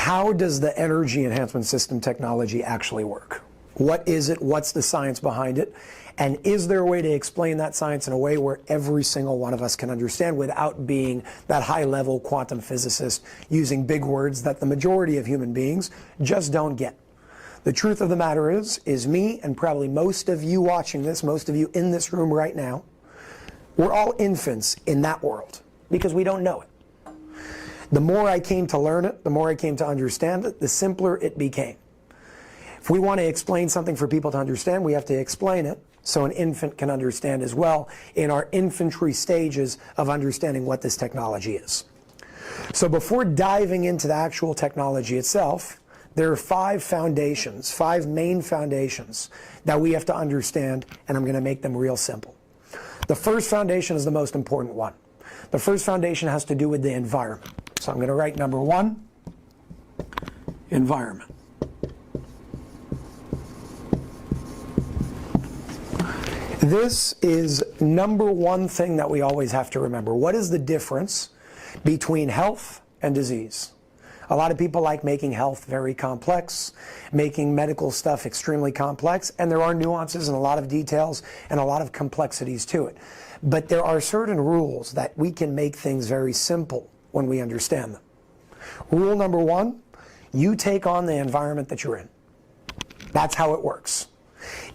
how does the energy enhancement system technology actually work? What is it? What's the science behind it? And is there a way to explain that science in a way where every single one of us can understand without being that high-level quantum physicist using big words that the majority of human beings just don't get? The truth of the matter is me and probably most of you watching this, most of you in this room right now, we're all infants in that world because we don't know it. The more I came to learn it, the more I came to understand it, the simpler it became. If we want to explain something for people to understand, we have to explain it so an infant can understand as well in our infantry stages of understanding what this technology is. So before diving into the actual technology itself, there are five main foundations that we have to understand, and I'm going to make them real simple. The first foundation is the most important one. The first foundation has to do with the environment. So I'm going to write number one, environment. This is number one thing that we always have to remember. What is the difference between health and disease? A lot of people like making health very complex, making medical stuff extremely complex, and there are nuances and a lot of details and a lot of complexities to it. But there are certain rules that we can make things very simple when we understand them. Rule number one, you take on the environment that you're in. That's how it works.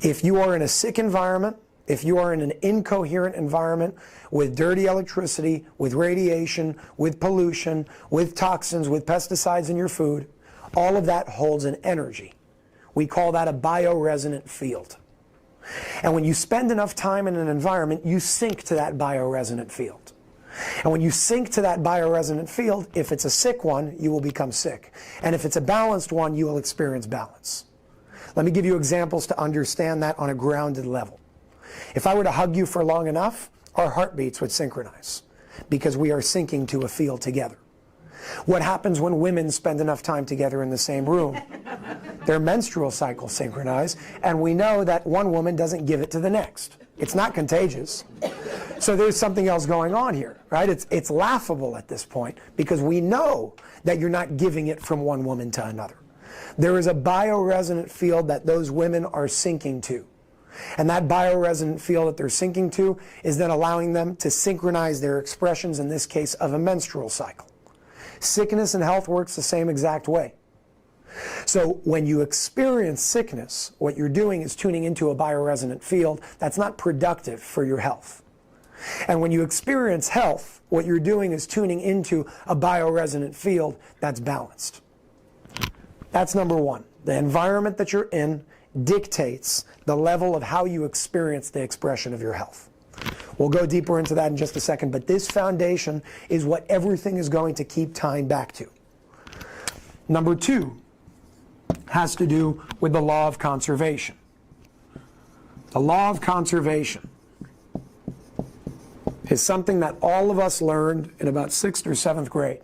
If you are in a sick environment, if you are in an incoherent environment with dirty electricity, with radiation, with pollution, with toxins, with pesticides in your food, all of that holds an energy. We call that a bioresonant field. And when you spend enough time in an environment, you sink to that bioresonant field. And when you sink to that bioresonant field, if it's a sick one, you will become sick. And if it's a balanced one, you will experience balance. Let me give you examples to understand that on a grounded level. If I were to hug you for long enough, our heartbeats would synchronize because we are syncing to a field together. What happens when women spend enough time together in the same room? Their menstrual cycles synchronize, and we know that one woman doesn't give it to the next. It's not contagious. So there's something else going on here, right? It's laughable at this point because we know that you're not giving it from one woman to another. There is a bioresonant field that those women are syncing to. And that bioresonant field that they're syncing to is then allowing them to synchronize their expressions, in this case, of a menstrual cycle. Sickness and health works the same exact way. So when you experience sickness, what you're doing is tuning into a bioresonant field that's not productive for your health. And when you experience health, what you're doing is tuning into a bioresonant field that's balanced. That's number one. The environment that you're in dictates the level of how you experience the expression of your health. We'll go deeper into that in just a second, but this foundation is what everything is going to keep tying back to. Number two has to do with the law of conservation. The law of conservation is something that all of us learned in about 6th or 7th grade.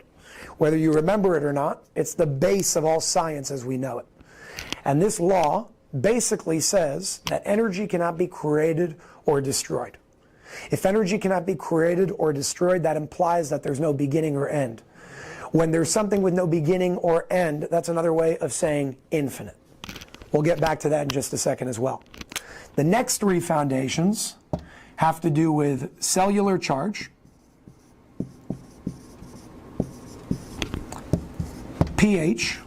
Whether you remember it or not, it's the base of all science as we know it. And this law basically says that energy cannot be created or destroyed. If energy cannot be created or destroyed, that implies that there's no beginning or end. When there's something with no beginning or end, that's another way of saying infinite. We'll get back to that in just a second as well. The next three foundations have to do with cellular charge, pH,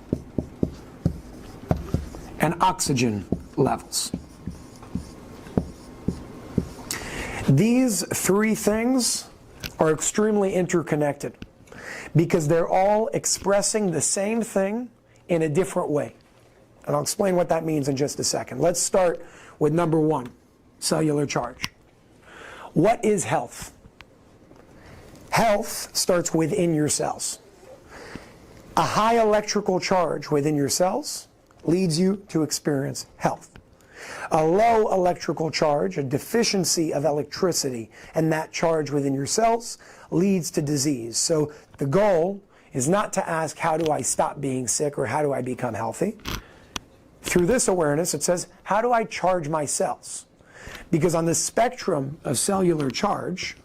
and oxygen levels. These three things are extremely interconnected because they're all expressing the same thing in a different way. And I'll explain what that means in just a second. Let's start with number one, cellular charge. What is health? Health starts within your cells. A high electrical charge within your cells leads you to experience health. A low electrical charge, a deficiency of electricity, and that charge within your cells leads to disease. So the goal is not to ask, how do I stop being sick or how do I become healthy? Through this awareness, it says, how do I charge my cells? Because on the spectrum of cellular charge,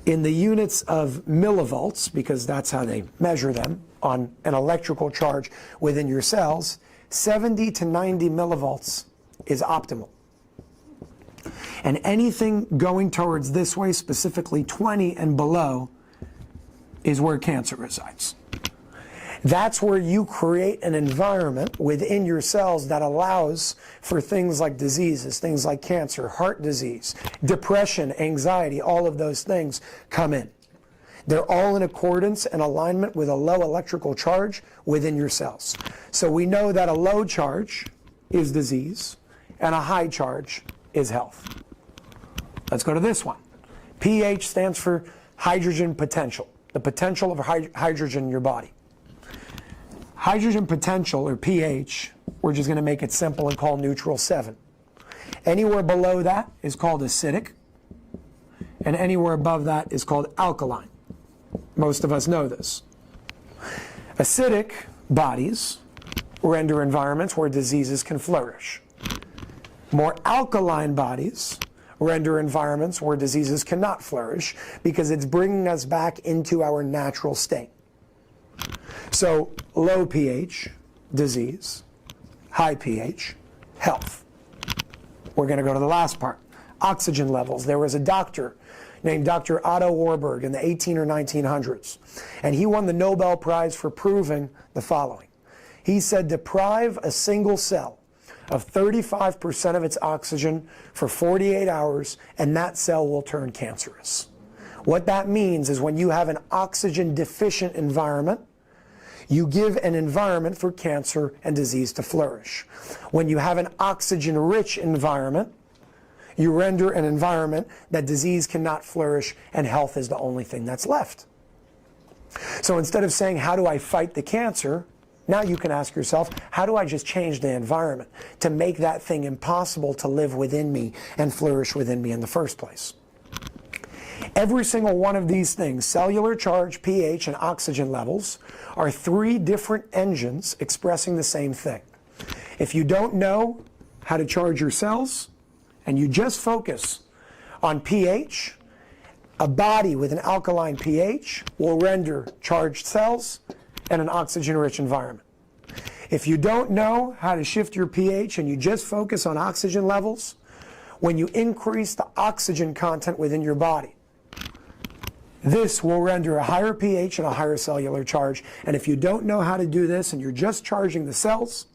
in the units of millivolts, because that's how they measure them, on an electrical charge within your cells, 70 to 90 millivolts is optimal. And anything going towards this way, specifically 20 and below, is where cancer resides. That's where you create an environment within your cells that allows for things like diseases, things like cancer, heart disease, depression, anxiety, all of those things come in. They're all in accordance and alignment with a low electrical charge within your cells. So we know that a low charge is disease and a high charge is health. Let's go to this one. pH stands for hydrogen potential, the potential of hydrogen in your body. Hydrogen potential, or pH, we're just going to make it simple and call neutral 7. Anywhere below that is called acidic, and anywhere above that is called alkaline. Most of us know this. Acidic bodies render environments where diseases can flourish. More alkaline bodies render environments where diseases cannot flourish because it's bringing us back into our natural state. So low pH, disease. High pH, health. We're going to go to the last part. Oxygen levels. There was a doctor named Dr. Otto Warburg in the 18 or 1900s. And he won the Nobel Prize for proving the following. He said, deprive a single cell of 35% of its oxygen for 48 hours, and that cell will turn cancerous. What that means is when you have an oxygen deficient environment, you give an environment for cancer and disease to flourish. When you have an oxygen-rich environment, you render an environment that disease cannot flourish and health is the only thing that's left. So instead of saying, how do I fight the cancer? Now you can ask yourself, how do I just change the environment to make that thing impossible to live within me and flourish within me in the first place? Every single one of these things, cellular charge, pH, and oxygen levels, are 3 different engines expressing the same thing. If you don't know how to charge your cells, and you just focus on pH, a body with an alkaline pH will render charged cells and an oxygen-rich environment. If you don't know how to shift your pH and you just focus on oxygen levels, when you increase the oxygen content within your body, this will render a higher pH and a higher cellular charge. And if you don't know how to do this and you're just charging the cells,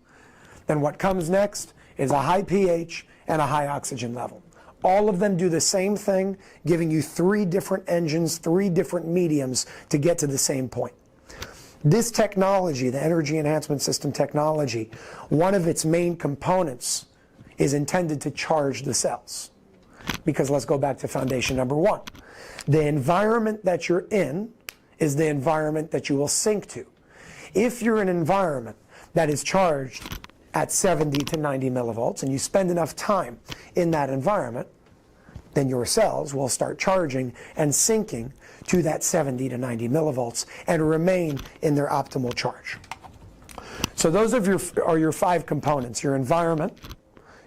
then what comes next is a high pH and a high oxygen level. All of them do the same thing, giving you 3 different engines, 3 different mediums to get to the same point. This technology, the Energy Enhancement System technology, one of its main components is intended to charge the cells. Because let's go back to foundation number 1. The environment that you're in is the environment that you will sync to. If you're in an environment that is charged at 70 to 90 millivolts and you spend enough time in that environment, then your cells will start charging and syncing to that 70 to 90 millivolts and remain in their optimal charge. So those are your 5 components: your environment,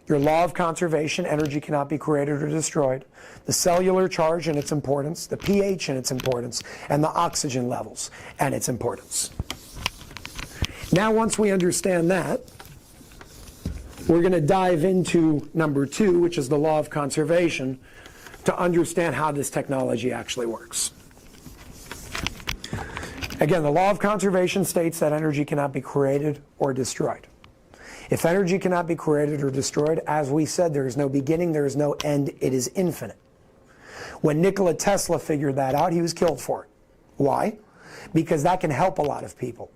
your law of conservation, energy cannot be created or destroyed, the cellular charge and its importance, the pH and its importance, and the oxygen levels and its importance. Now once we understand that, we're going to dive into number 2, which is the law of conservation, to understand how this technology actually works. Again, the law of conservation states that energy cannot be created or destroyed. If energy cannot be created or destroyed, as we said, there is no beginning, there is no end, it is infinite. When Nikola Tesla figured that out, he was killed for it. Why? Because that can help a lot of people.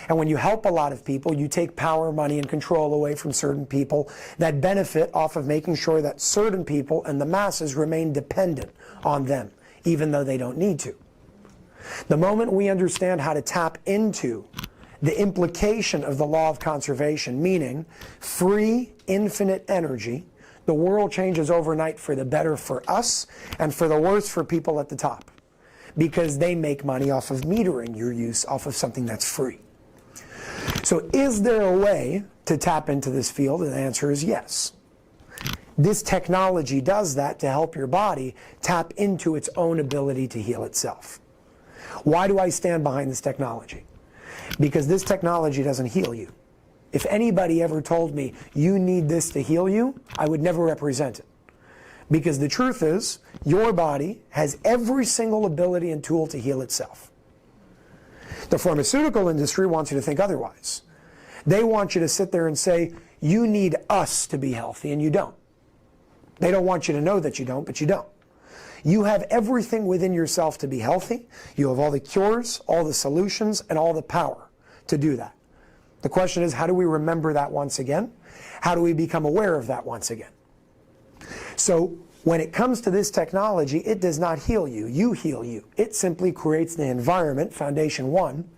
And when you help a lot of people, you take power, money, and control away from certain people that benefit off of making sure that certain people and the masses remain dependent on them, even though they don't need to. The moment we understand how to tap into the implication of the law of conservation, meaning free, infinite energy, the world changes overnight for the better for us and for the worse for people at the top, because they make money off of metering your use off of something that's free. So is there a way to tap into this field? And the answer is yes. This technology does that to help your body tap into its own ability to heal itself. Why do I stand behind this technology? because this technology doesn't heal you. If anybody ever told me, you need this to heal you, I would never represent it. Because the truth is, your body has every single ability and tool to heal itself. The pharmaceutical industry wants you to think otherwise. They want you to sit there and say, you need us to be healthy, and you don't. They don't want you to know that you don't, but you don't. You have everything within yourself to be healthy. You have all the cures, all the solutions, and all the power to do that. The question is, how do we remember that once again? How do we become aware of that once again? So when it comes to this technology, it does not heal you. You heal you. It simply creates the environment, foundation one,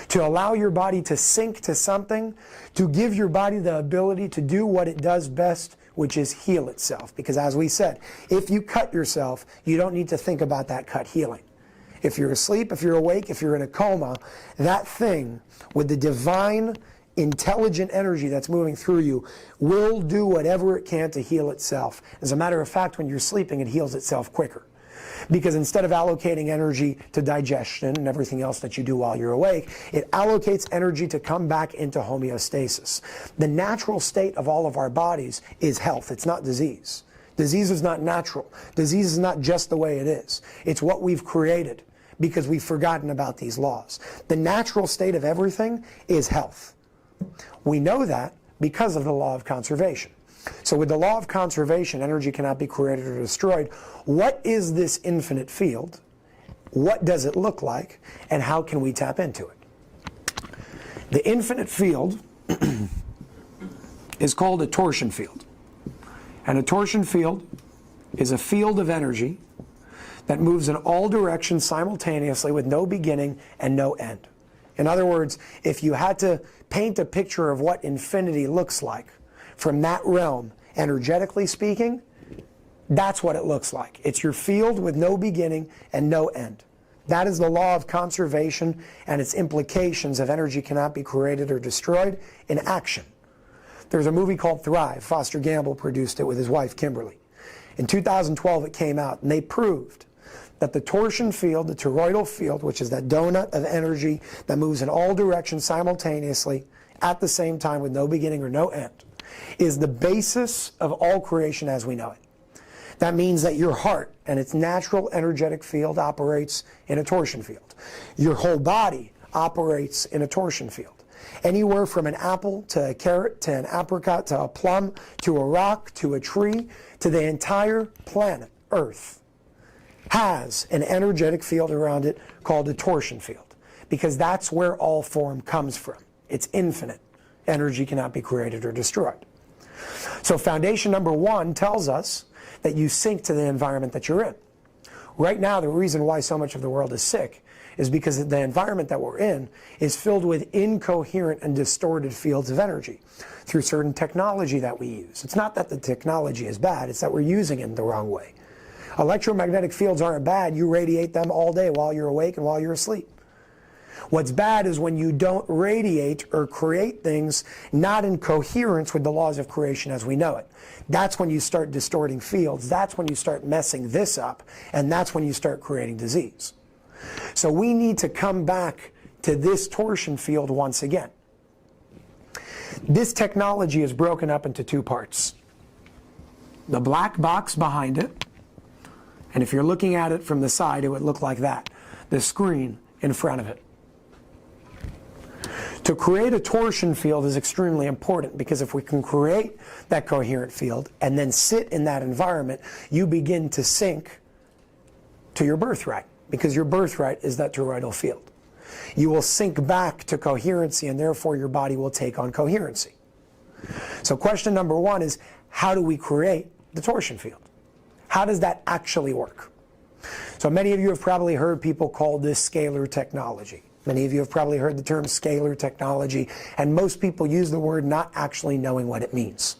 to allow your body to sync to something, to give your body the ability to do what it does best, which is heal itself. Because as we said, if you cut yourself, you don't need to think about that cut healing. If you're asleep, if you're awake, if you're in a coma, that thing with the divine, intelligent energy that's moving through you will do whatever it can to heal itself. As a matter of fact, when you're sleeping, it heals itself quicker. Because instead of allocating energy to digestion and everything else that you do while you're awake, it allocates energy to come back into homeostasis. The natural state of all of our bodies is health. It's not disease. Disease is not natural. Disease is not just the way it is. It's what we've created because we've forgotten about these laws. The natural state of everything is health. We know that because of the law of conservation. So with the law of conservation, energy cannot be created or destroyed. What is this infinite field? What does it look like? And how can we tap into it? The infinite field is called a torsion field. And a torsion field is a field of energy that moves in all directions simultaneously with no beginning and no end. In other words, if you had to paint a picture of what infinity looks like from that realm, energetically speaking, that's what it looks like. It's your field with no beginning and no end. That is the law of conservation and its implications of energy cannot be created or destroyed in action. There's a movie called Thrive. Foster Gamble produced it with his wife, Kimberly. In 2012, it came out, and they proved that the torsion field, the toroidal field, which is that donut of energy that moves in all directions simultaneously at the same time with no beginning or no end, is the basis of all creation as we know it. That means that your heart and its natural energetic field operates in a torsion field. Your whole body operates in a torsion field. Anywhere from an apple to a carrot to an apricot to a plum to a rock to a tree to the entire planet Earth has an energetic field around it called a torsion field, because that's where all form comes from. It's infinite. Energy cannot be created or destroyed. So foundation number one tells us that you sync to the environment that you're in. Right now, the reason why so much of the world is sick is because the environment that we're in is filled with incoherent and distorted fields of energy through certain technology that we use. It's not that the technology is bad, it's that we're using it in the wrong way. Electromagnetic fields aren't bad. You radiate them all day while you're awake and while you're asleep. What's bad is when you don't radiate or create things not in coherence with the laws of creation as we know it. That's when you start distorting fields. That's when you start messing this up. And that's when you start creating disease. So we need to come back to this torsion field once again. This technology is broken up into two parts. The black box behind it, and if you're looking at it from the side, it would look like that. The screen in front of it. To create a torsion field is extremely important, because if we can create that coherent field and then sit in that environment, you begin to sync to your birthright, because your birthright is that toroidal field. You will sync back to coherency, and therefore your body will take on coherency. So question number one is, how do we create the torsion field? How does that actually work? So many of you have probably heard people call this scalar technology. Many of you have probably heard the term scalar technology, and most people use the word not actually knowing what it means.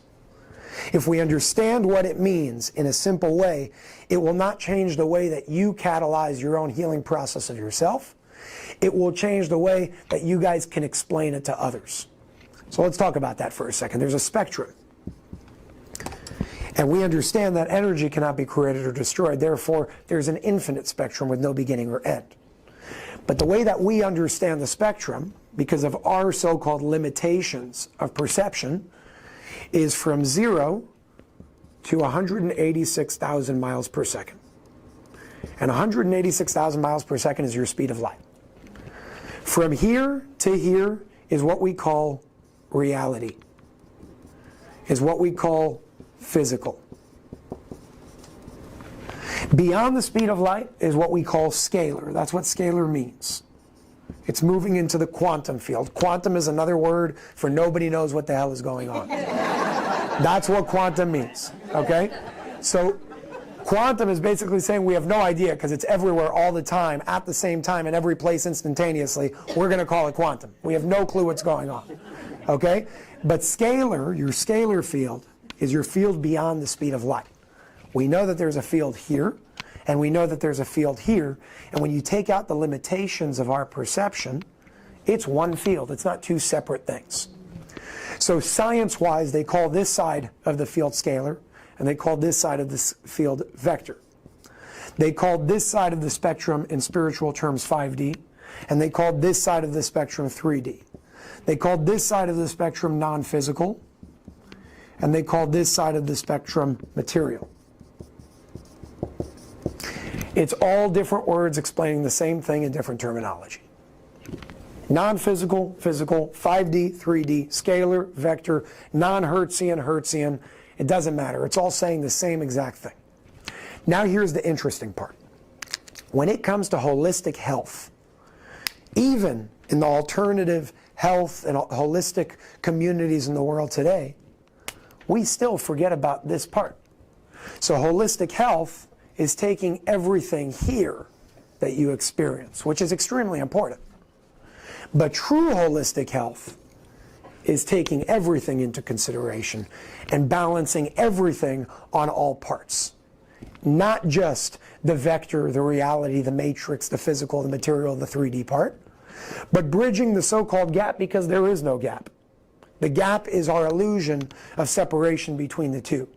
If we understand what it means in a simple way, it will not change the way that you catalyze your own healing process of yourself. It will change the way that you guys can explain it to others. So let's talk about that for a second. There's a spectrum. And we understand that energy cannot be created or destroyed. Therefore, there's an infinite spectrum with no beginning or end. But the way that we understand the spectrum, because of our so-called limitations of perception, is from 0 to 186,000 miles per second. And 186,000 miles per second is your speed of light. From here to here is what we call reality, is what we call physical. Beyond the speed of light is what we call scalar. That's what scalar means. It's moving into the quantum field. Quantum is another word for nobody knows what the hell is going on. That's what quantum means, okay? So quantum is basically saying we have no idea because it's everywhere all the time, at the same time, in every place instantaneously. We're going to call it quantum. We have no clue what's going on, okay? But scalar, your scalar field, is your field beyond the speed of light. We know that there's a field here, and we know that there's a field here, and when you take out the limitations of our perception, it's one field. It's not two separate things. So science-wise, they call this side of the field scalar, and they call this side of this field vector. They called this side of the spectrum in spiritual terms 5D, and they called this side of the spectrum 3D. They called this side of the spectrum non-physical, and they called this side of the spectrum material. It's all different words explaining the same thing in different terminology. Non-physical, physical, 5D, 3D, scalar, vector, non-Hertzian, Hertzian. It doesn't matter. It's all saying the same exact thing. Now here's the interesting part. When it comes to holistic health, even in the alternative health and holistic communities in the world today, we still forget about this part. So holistic health is taking everything here that you experience, which is extremely important. But true holistic health is taking everything into consideration and balancing everything on all parts. Not just the vector, the reality, the matrix, the physical, the material, the 3D part, but bridging the so-called gap because there is no gap. The gap is our illusion of separation between the two.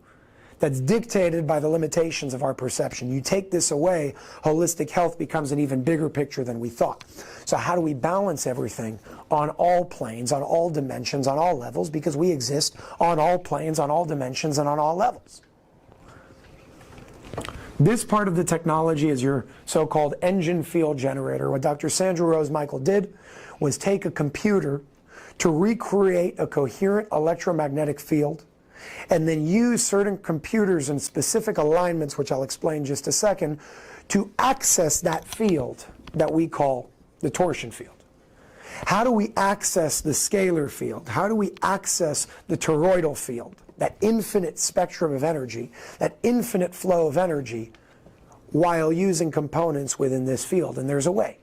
That's dictated by the limitations of our perception. You take this away, holistic health becomes an even bigger picture than we thought. So how do we balance everything on all planes, on all dimensions, on all levels? Because we exist on all planes, on all dimensions, and on all levels. This part of the technology is your so-called engine field generator. What Dr. Sandra Rose Michael did was take a computer to recreate a coherent electromagnetic field and then use certain computers in specific alignments, which I'll explain in just a second, to access that field that we call the torsion field. How do we access the scalar field? How do we access the toroidal field, that infinite spectrum of energy, that infinite flow of energy, while using components within this field? And there's a way.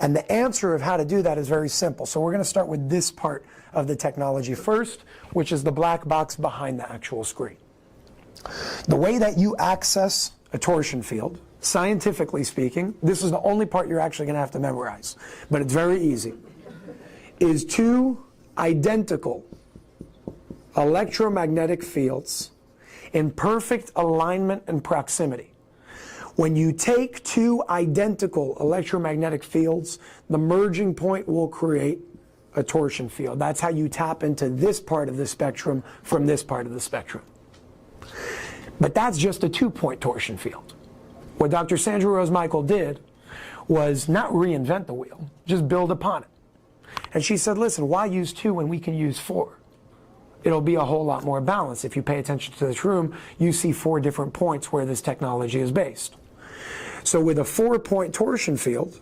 And the answer of how to do that is very simple. So we're going to start with this part of the technology first, which is the black box behind the actual screen. The way that you access a torsion field, scientifically speaking, this is the only part you're actually going to have to memorize, but it's very easy, is two identical electromagnetic fields in perfect alignment and proximity. When you take two identical electromagnetic fields, the merging point will create a torsion field. That's how you tap into this part of the spectrum from this part of the spectrum. But that's just a two-point torsion field. What Dr. Sandra Rose Michael did was not reinvent the wheel, just build upon it. And she said, listen, why use two when we can use four? It'll be a whole lot more balanced. If you pay attention to this room, you see 4 different points where this technology is based. So with a 4-point torsion field,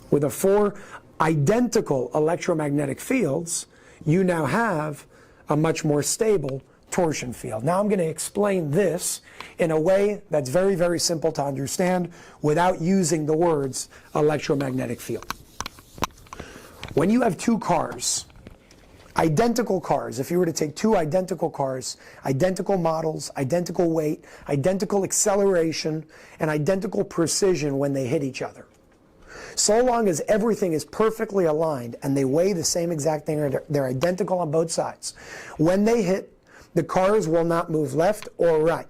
with a 4 identical electromagnetic fields, you now have a much more stable torsion field. Now I'm going to explain this in a way that's very, very simple to understand without using the words electromagnetic field. When you have 2 cars, identical cars, if you were to take 2 identical cars, identical models, identical weight, identical acceleration, and identical precision when they hit each other. So long as everything is perfectly aligned and they weigh the same exact thing, they're identical on both sides. When they hit, the cars will not move left or right.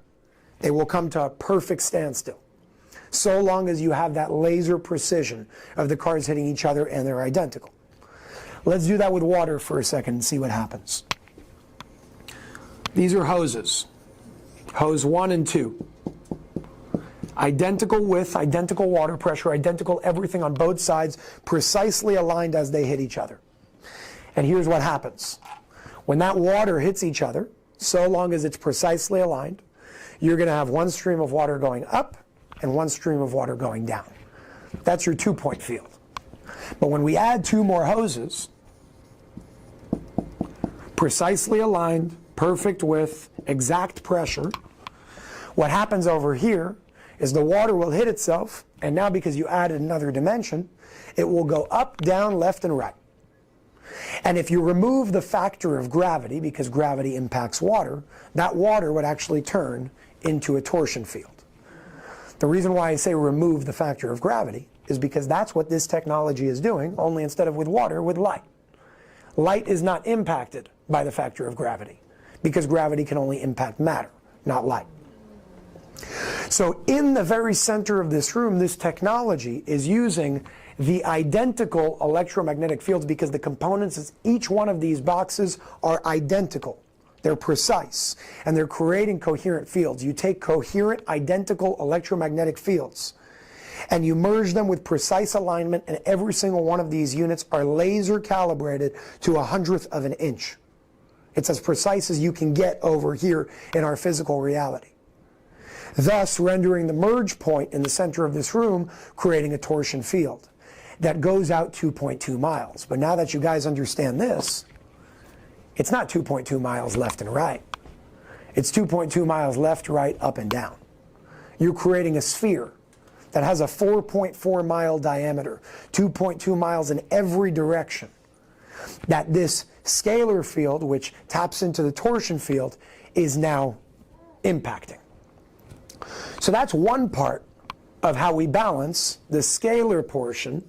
They will come to a perfect standstill. So long as you have that laser precision of the cars hitting each other and they're identical. Let's do that with water for a second and see what happens. These are hoses. Hose 1 and 2. Identical width, identical water pressure, identical everything on both sides, precisely aligned as they hit each other. And here's what happens. When that water hits each other, so long as it's precisely aligned, you're going to have one stream of water going up and one stream of water going down. That's your 2-point field. But when we add 2 more hoses, precisely aligned, perfect width, exact pressure, what happens over here is the water will hit itself, and now because you added another dimension, it will go up, down, left, and right. And if you remove the factor of gravity, because gravity impacts water, that water would actually turn into a torsion field. The reason why I say remove the factor of gravity is because that's what this technology is doing, only instead of with water, with light. Light is not impacted by the factor of gravity, because gravity can only impact matter, not light. So in the very center of this room, this technology is using the identical electromagnetic fields because the components of each one of these boxes are identical. They're precise, and they're creating coherent fields. You take coherent, identical electromagnetic fields, and you merge them with precise alignment, and every single one of these units are laser calibrated to 1/100th of an inch. It's as precise as you can get over here in our physical reality, thus rendering the merge point in the center of this room, creating a torsion field that goes out 2.2 miles. But now that you guys understand this, it's not 2.2 miles left and right. It's 2.2 miles left, right, up, and down. You're creating a sphere that has a 4.4 mile diameter, 2.2 miles in every direction, that this scalar field, which taps into the torsion field, is now impacting. So that's one part of how we balance the scalar portion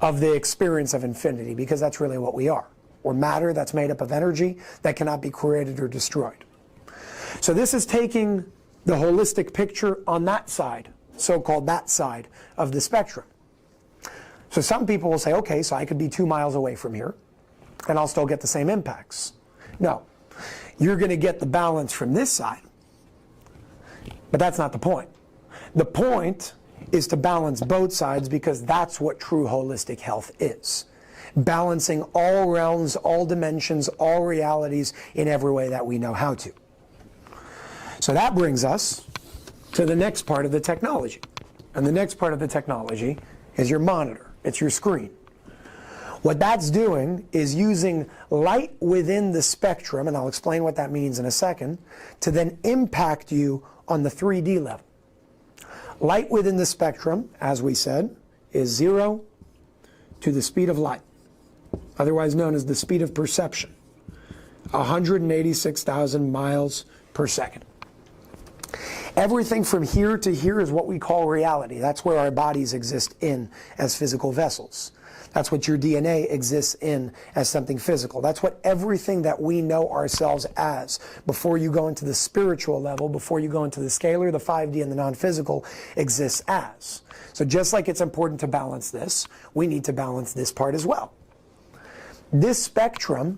of the experience of infinity, because that's really what we are. We're matter that's made up of energy that cannot be created or destroyed. So this is taking the holistic picture on that side, so-called that side of the spectrum. So some people will say, okay, so I could be 2 miles away from here, and I'll still get the same impacts. No, you're going to get the balance from this side, but that's not the point. The point is to balance both sides, because that's what true holistic health is. Balancing all realms, all dimensions, all realities in every way that we know how to. So that brings us to the next part of the technology. And the next part of the technology is your monitor. It's your screen. What that's doing is using light within the spectrum, and I'll explain what that means in a second, to then impact you on the 3D level. Light within the spectrum, as we said, is 0 to the speed of light, otherwise known as the speed of perception, 186,000 miles per second. Everything from here to here is what we call reality. That's where our bodies exist in as physical vessels. That's what your DNA exists in as something physical. That's what everything that we know ourselves as, before you go into the spiritual level, before you go into the scalar, the 5D, and the non-physical, exists as. So just like it's important to balance this, we need to balance this part as well. This spectrum,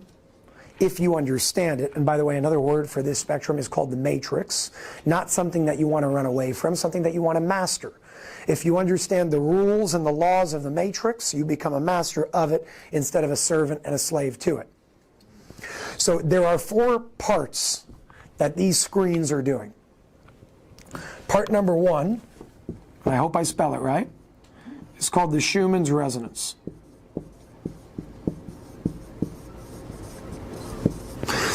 if you understand it, and by the way, another word for this spectrum is called the matrix, not something that you want to run away from, something that you want to master. If you understand the rules and the laws of the matrix, you become a master of it instead of a servant and a slave to it. So there are 4 parts that these screens are doing. Part number 1, I hope I spell it right, is called the Schumann's resonance.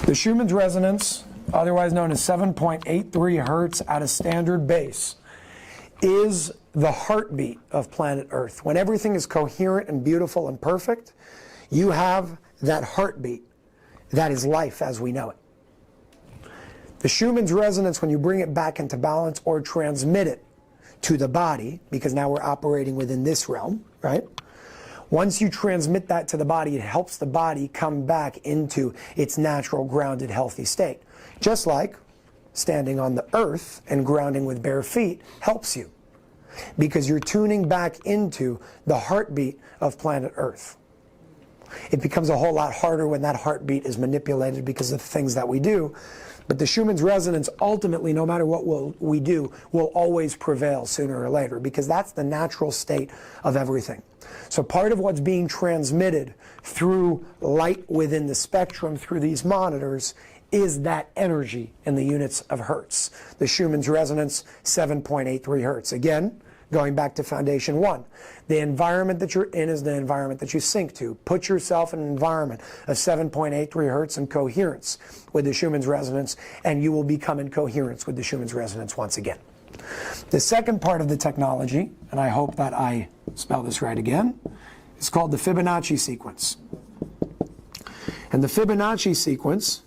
The Schumann's resonance, otherwise known as 7.83 hertz at a standard base, is the heartbeat of planet Earth. When everything is coherent and beautiful and perfect, you have that heartbeat. That is life as we know it. The Schumann's resonance, when you bring it back into balance or transmit it to the body, because now we're operating within this realm, right? Once you transmit that to the body, it helps the body come back into its natural, grounded, healthy state. Just like standing on the earth and grounding with bare feet helps you, because you're tuning back into the heartbeat of planet Earth. It becomes a whole lot harder when that heartbeat is manipulated because of the things that we do. But the Schumann's resonance, ultimately, no matter what we do, will always prevail sooner or later, because that's the natural state of everything. So part of what's being transmitted through light within the spectrum, through these monitors, is that energy in the units of hertz. The Schumann's resonance, 7.83 hertz. Again, going back to foundation one, the environment that you're in is the environment that you sync to. Put yourself in an environment of 7.83 hertz in coherence with the Schumann's resonance, and you will become in coherence with the Schumann's resonance once again. The second part of the technology, and I hope that I spell this right again, is called the Fibonacci sequence. And the Fibonacci sequence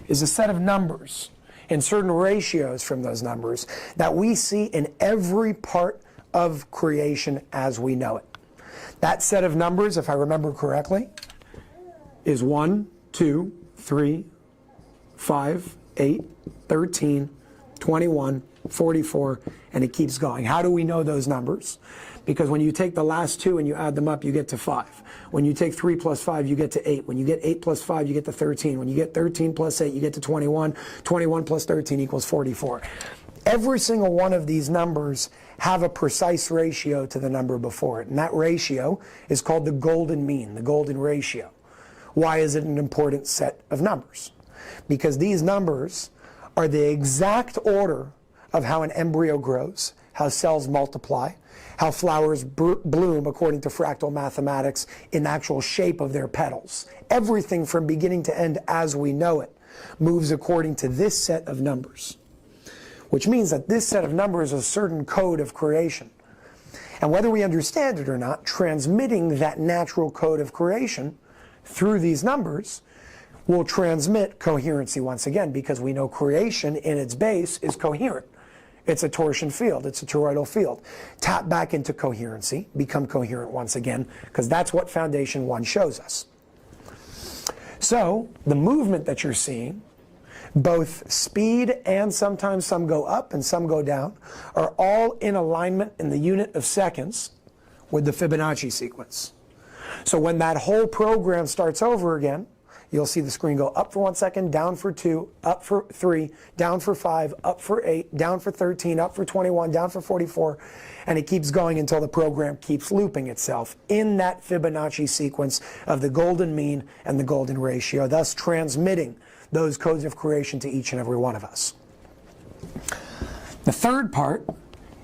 is a set of numbers and certain ratios from those numbers that we see in every part of creation as we know it. That set of numbers, if I remember correctly, is 1, 2, 3, 5, 8, 13, 21, 44, and it keeps going. How do we know those numbers? Because when you take the last two and you add them up, you get to 5. When you take 3 plus 5, you get to 8. When you get 8 plus 5, you get to 13. When you get 13 plus 8, you get to 21. 21 plus 13 equals 44. Every single one of these numbers have a precise ratio to the number before it, and that ratio is called the golden mean, the golden ratio. Why is it an important set of numbers? Because these numbers are the exact order of how an embryo grows, how cells multiply, how flowers bloom according to fractal mathematics in the actual shape of their petals. Everything from beginning to end as we know it moves according to this set of numbers, which means that this set of numbers is a certain code of creation. And whether we understand it or not, transmitting that natural code of creation through these numbers will transmit coherency once again, because we know creation in its base is coherent. It's a torsion field. It's a toroidal field. Tap back into coherency, become coherent once again, because that's what foundation one shows us. So the movement that you're seeing, both speed and sometimes some go up and some go down, are all in alignment in the unit of seconds with the Fibonacci sequence. So when that whole program starts over again, you'll see the screen go up for 1 second, down for 2, up for 3, down for 5, up for 8, down for 13, up for 21, down for 44, and it keeps going until the program keeps looping itself in that Fibonacci sequence of the golden mean and the golden ratio, thus transmitting those codes of creation to each and every one of us. The third part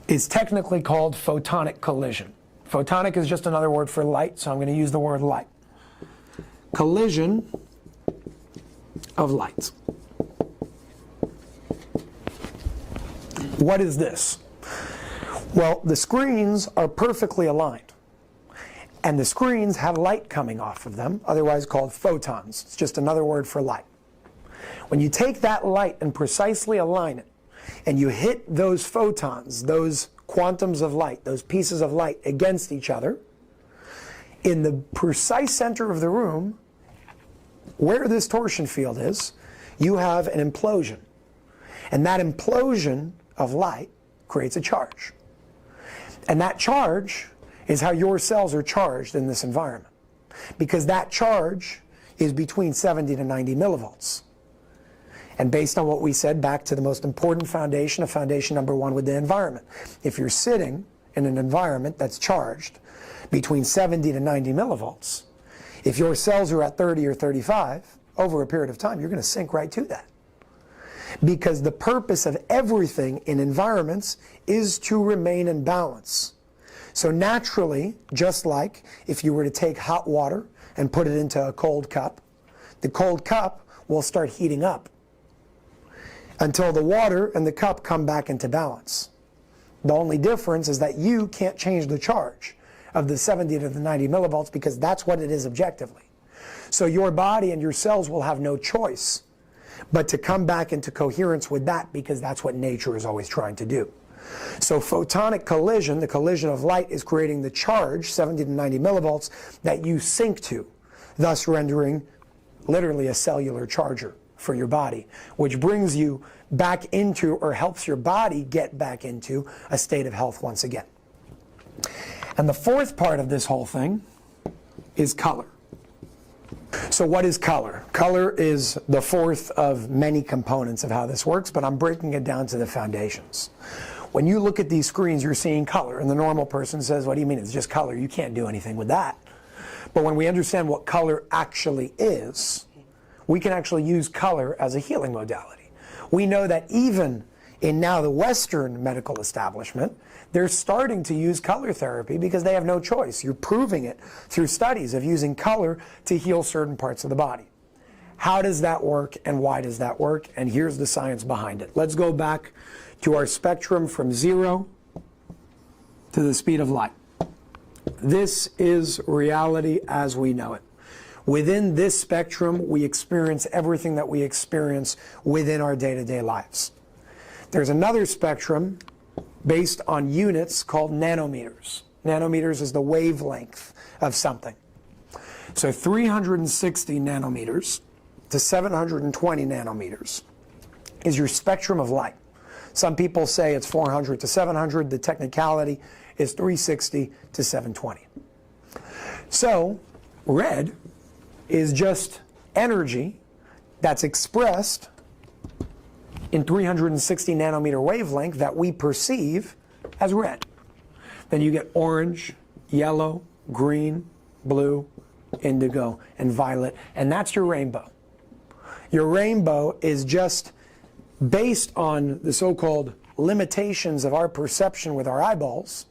is technically called photonic collision. Photonic is just another word for light, so I'm going to use the word light. Collision of light. What is this? Well, the screens are perfectly aligned, and the screens have light coming off of them, otherwise called photons. It's just another word for light. When you take that light and precisely align it, and you hit those photons, those quantums of light, those pieces of light against each other, in the precise center of the room, where this torsion field is, you have an implosion. And that implosion of light creates a charge. And that charge is how your cells are charged in this environment, because that charge is between 70 to 90 millivolts. And based on what we said, back to the most important foundation, of foundation number one with the environment. If you're sitting in an environment that's charged between 70 to 90 millivolts, if your cells are at 30 or 35, over a period of time, you're going to sink right to that. Because the purpose of everything in environments is to remain in balance. So naturally, just like if you were to take hot water and put it into a cold cup, the cold cup will start heating up until the water and the cup come back into balance. The only difference is that you can't change the charge of the 70 to the 90 millivolts, because that's what it is objectively. So your body and your cells will have no choice but to come back into coherence with that, because that's what nature is always trying to do. So photonic collision, the collision of light, is creating the charge, 70 to 90 millivolts, that you sync to, thus rendering literally a cellular charger for your body, which brings you back into, or helps your body get back into, a state of health once again. And the fourth part of this whole thing is color. So what is color? Color is the fourth of many components of how this works, but I'm breaking it down to the foundations. When you look at these screens, you're seeing color, and the normal person says, what do you mean, it's just color? You can't do anything with that. But when we understand what color actually is, we can actually use color as a healing modality. We know that even in now the Western medical establishment, they're starting to use color therapy because they have no choice. You're proving it through studies of using color to heal certain parts of the body. How does that work and why does that work? And here's the science behind it. Let's go back to our spectrum from 0 to the speed of light. This is reality as we know it. Within this spectrum, we experience everything that we experience within our day-to-day lives. There's another spectrum based on units called nanometers. Nanometers is the wavelength of something. So 360 nanometers to 720 nanometers is your spectrum of light. Some people say it's 400 to 700. The technicality is 360 to 720. So red is just energy that's expressed in 360 nanometer wavelength that we perceive as red. Then you get orange, yellow, green, blue, indigo, and violet, and that's your rainbow. Your rainbow is just based on the so-called limitations of our perception with our eyeballs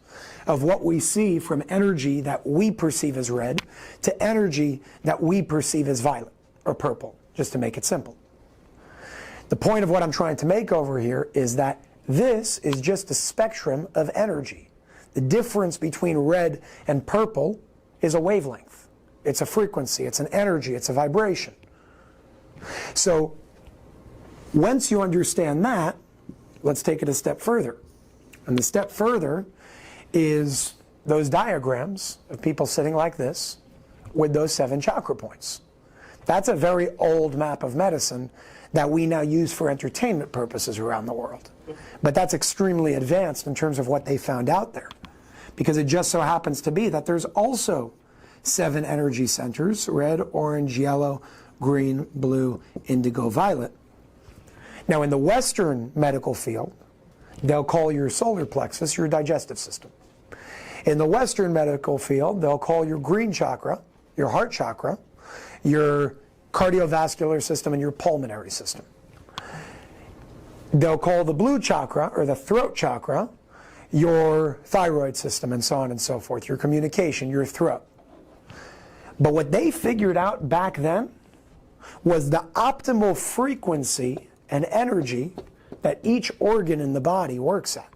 of what we see from energy that we perceive as red to energy that we perceive as violet or purple, just to make it simple. The point of what I'm trying to make over here is that this is just a spectrum of energy. The difference between red and purple is a wavelength. It's a frequency, it's an energy, it's a vibration. So once you understand that, let's take it a step further. And the step further is those diagrams of people sitting like this with those 7 chakra points. That's a very old map of medicine that we now use for entertainment purposes around the world. But that's extremely advanced in terms of what they found out there. Because it just so happens to be that there's also 7 energy centers: red, orange, yellow, green, blue, indigo, violet. Now in the Western medical field, they'll call your solar plexus your digestive system. In the Western medical field, they'll call your green chakra, your heart chakra, your cardiovascular system, and your pulmonary system. They'll call the blue chakra, or the throat chakra, your thyroid system, and so on and so forth, your communication, your throat. But what they figured out back then was the optimal frequency and energy that each organ in the body works at.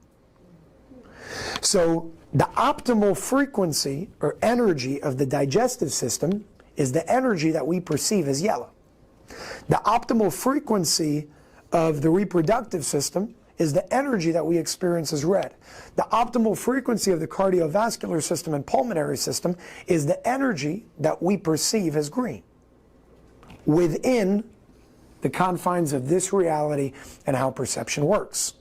So the optimal frequency or energy of the digestive system is the energy that we perceive as yellow. The optimal frequency of the reproductive system is the energy that we experience as red. The optimal frequency of the cardiovascular system and pulmonary system is the energy that we perceive as green, within the confines of this reality and how perception works.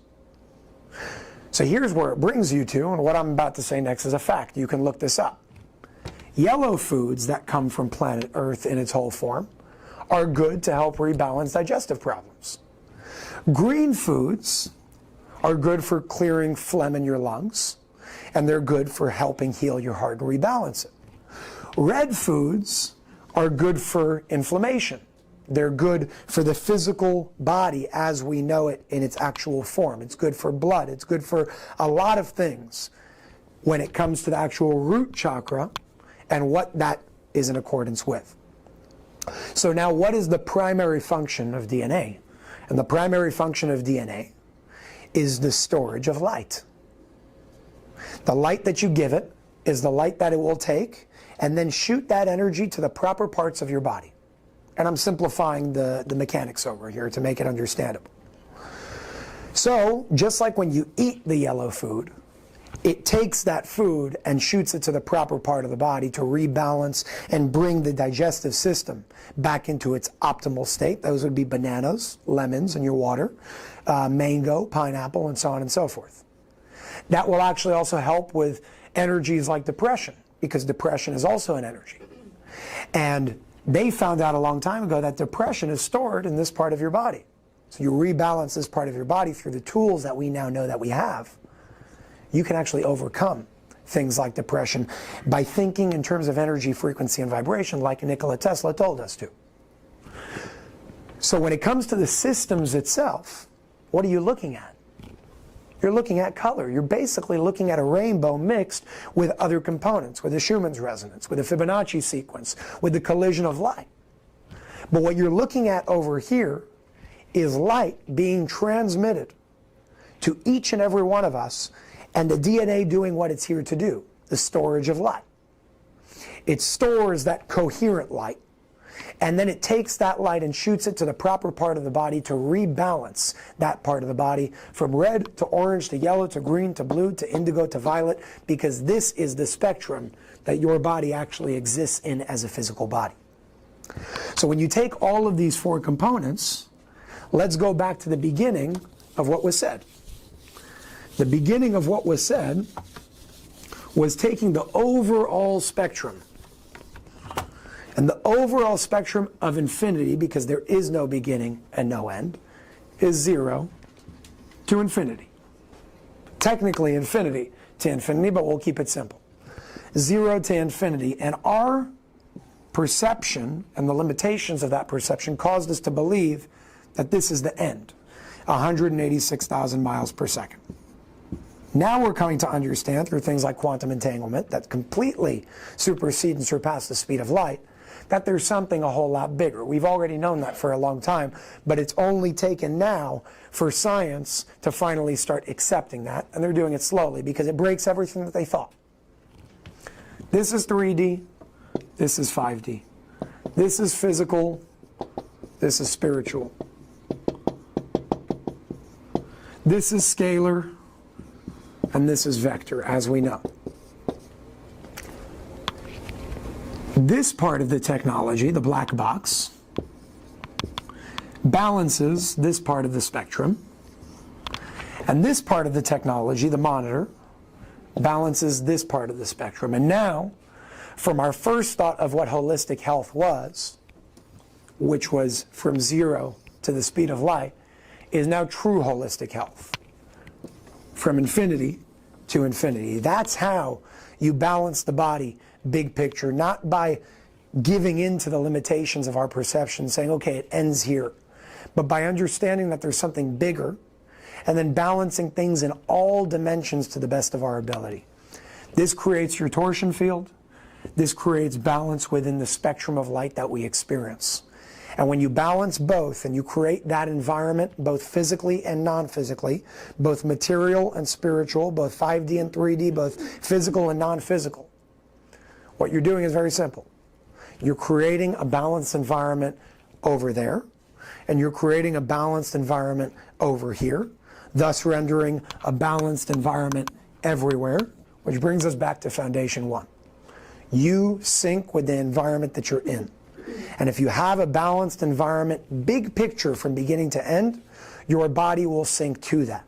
So here's where it brings you to, and what I'm about to say next is a fact. You can look this up. Yellow foods that come from planet Earth in its whole form are good to help rebalance digestive problems. Green foods are good for clearing phlegm in your lungs, and they're good for helping heal your heart and rebalance it. Red foods are good for inflammation. They're good for the physical body as we know it in its actual form. It's good for blood. It's good for a lot of things when it comes to the actual root chakra and what that is in accordance with. So now, what is the primary function of DNA? And the primary function of DNA is the storage of light. The light that you give it is the light that it will take and then shoot that energy to the proper parts of your body. And I'm simplifying the mechanics over here to make it understandable. So, just like when you eat the yellow food, it takes that food and shoots it to the proper part of the body to rebalance and bring the digestive system back into its optimal state. Those would be bananas, lemons in your water, mango, pineapple, and so on and so forth. That will actually also help with energies like depression, because depression is also an energy. And They found out a long time ago that depression is stored in this part of your body. So you rebalance this part of your body through the tools that we now know that we have. You can actually overcome things like depression by thinking in terms of energy, frequency, and vibration like Nikola Tesla told us to. So when it comes to the systems itself, what are you looking at? You're looking at color. You're basically looking at a rainbow mixed with other components, with the Schumann's resonance, with the Fibonacci sequence, with the collision of light. But what you're looking at over here is light being transmitted to each and every one of us, and the DNA doing what it's here to do, the storage of light. It stores that coherent light, and then it takes that light and shoots it to the proper part of the body to rebalance that part of the body from red to orange to yellow to green to blue to indigo to violet, because this is the spectrum that your body actually exists in as a physical body. So when you take all of these four components, let's go back to the beginning of what was said. The beginning of what was said was taking the overall spectrum. And the overall spectrum of infinity, because there is no beginning and no end, is 0 to infinity. Technically infinity to infinity, but we'll keep it simple. 0 to infinity. And our perception and the limitations of that perception caused us to believe that this is the end, 186,000 miles per second. Now we're coming to understand through things like quantum entanglement that completely supersede and surpass the speed of light, that there's something a whole lot bigger. We've already known that for a long time, but it's only taken now for science to finally start accepting that, and they're doing it slowly because it breaks everything that they thought. This is 3D, this is 5D. This is physical, this is spiritual. This is scalar, and this is vector, as we know. This part of the technology, the black box, balances this part of the spectrum. And this part of the technology, the monitor, balances this part of the spectrum. And now, from our first thought of what holistic health was, which was from 0 to the speed of light, is now true holistic health. From infinity to infinity. That's how you balance the body, big picture, not by giving in to the limitations of our perception, saying, okay, it ends here, but by understanding that there's something bigger, and then balancing things in all dimensions to the best of our ability. This creates your torsion field. This creates balance within the spectrum of light that we experience. And when you balance both and you create that environment, both physically and non-physically, both material and spiritual, both 5D and 3D, both physical and non-physical, what you're doing is very simple. You're creating a balanced environment over there, and you're creating a balanced environment over here, thus rendering a balanced environment everywhere, which brings us back to foundation 1. You sync with the environment that you're in. And if you have a balanced environment, big picture from beginning to end, your body will sync to that.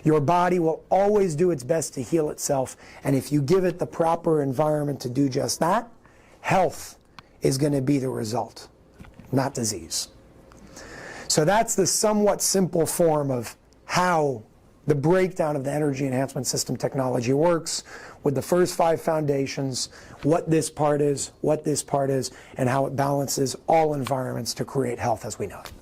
Your body will always do its best to heal itself, and if you give it the proper environment to do just that, health is going to be the result, not disease. So that's the somewhat simple form of how the breakdown of the energy enhancement system technology works, with the first 5 foundations, what this part is, and how it balances all environments to create health as we know it.